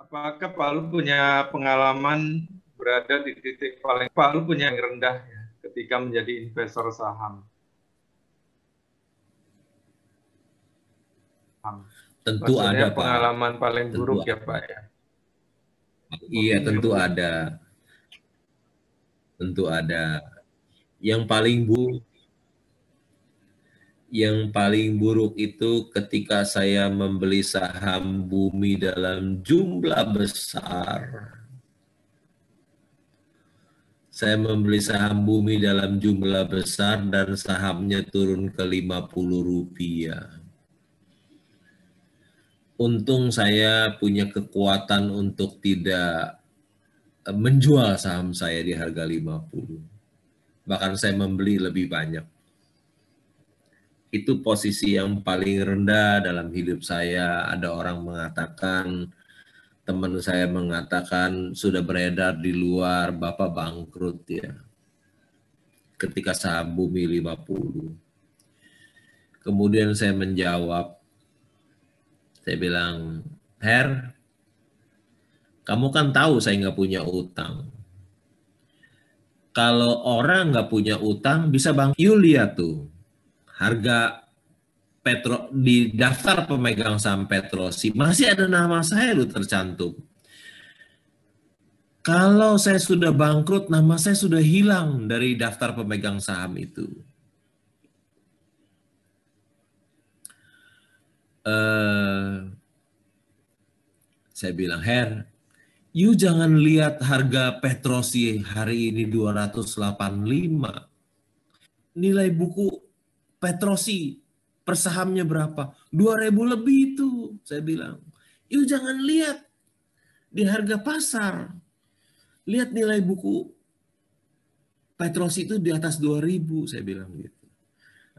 Apakah Pak Lu punya pengalaman berada di titik paling Pak Lu punya yang rendah ya, ketika menjadi investor saham? Tentu ada, Maksudnya Pak. pengalaman paling Tentu buruk ya ada. Pak ya? Iya, Mungkin yang tentu ada. Tentu ada. Yang paling buruk, itu ketika saya membeli saham Bumi dalam jumlah besar. Saya membeli saham Bumi dalam jumlah besar dan sahamnya turun ke Rp50. Untung saya punya kekuatan untuk tidak menjual saham saya di harga 50. Bahkan saya membeli lebih banyak. Itu posisi yang paling rendah dalam hidup saya. Ada orang mengatakan, teman saya mengatakan sudah beredar di luar, Bapak bangkrut ya. Ketika saham Bumi 50. Kemudian saya menjawab, saya bilang, Her, kamu kan tahu saya nggak punya utang. Kalau orang nggak punya utang bisa bangkrut. You lihat tuh, harga di daftar pemegang saham Petrosi masih ada nama saya loh tercantum. Kalau saya sudah bangkrut, nama saya sudah hilang dari daftar pemegang saham itu. Saya bilang, Her, you jangan lihat harga Petrosi hari ini 285. Nilai buku Petrosi per sahamnya berapa? 2.000 lebih itu, saya bilang. You jangan lihat di harga pasar. Lihat nilai buku Petrosi itu di atas 2.000, saya bilang gitu.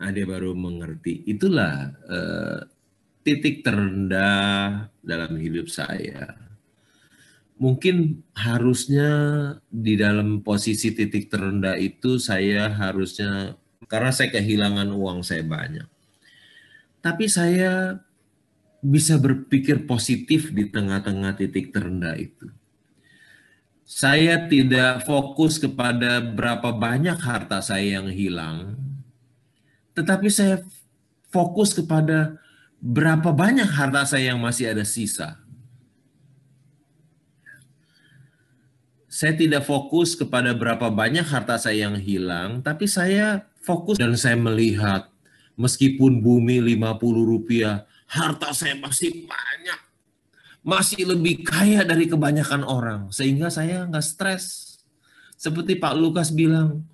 Nah, dia baru mengerti. Itulah titik terendah dalam hidup saya. Mungkin harusnya di dalam posisi titik terendah itu saya harusnya, karena saya kehilangan uang saya banyak. Tapi saya bisa berpikir positif di tengah-tengah titik terendah itu. Saya tidak fokus kepada berapa banyak harta saya yang hilang, tetapi saya fokus kepada berapa banyak harta saya yang masih ada sisa. Saya tidak fokus kepada berapa banyak harta saya yang hilang, tapi saya fokus dan saya melihat meskipun Bumi Rp50, harta saya masih banyak, masih lebih kaya dari kebanyakan orang, sehingga saya nggak stres. Seperti Pak Lukas bilang,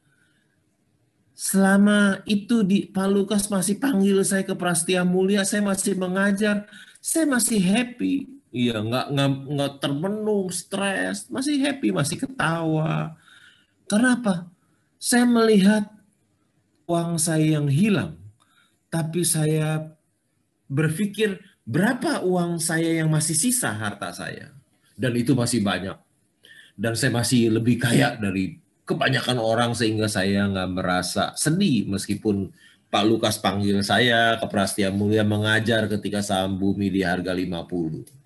selama itu Pak Lukas masih panggil saya ke Prastia Mulia, saya masih mengajar, saya masih happy. Iya, nggak termenung, stres, masih happy, masih ketawa. Karena apa? Saya melihat uang saya yang hilang, tapi saya berpikir berapa uang saya yang masih sisa harta saya. Dan itu masih banyak. Dan saya masih lebih kaya dari kebanyakan orang sehingga saya nggak merasa sedih meskipun Pak Lukas panggil saya ke Prastia Mulia mengajar ketika saham Bumi di harga 50.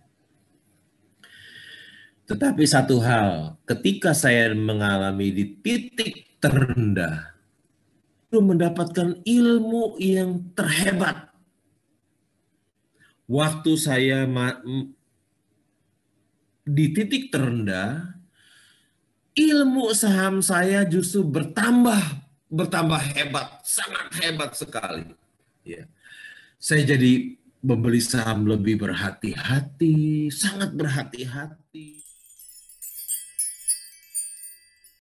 Tetapi satu hal, ketika saya mengalami di titik terendah, mendapatkan ilmu yang terhebat. Waktu saya di titik terendah, ilmu saham saya justru bertambah hebat, sangat hebat sekali. Ya. Saya jadi membeli saham lebih berhati-hati, sangat berhati-hati.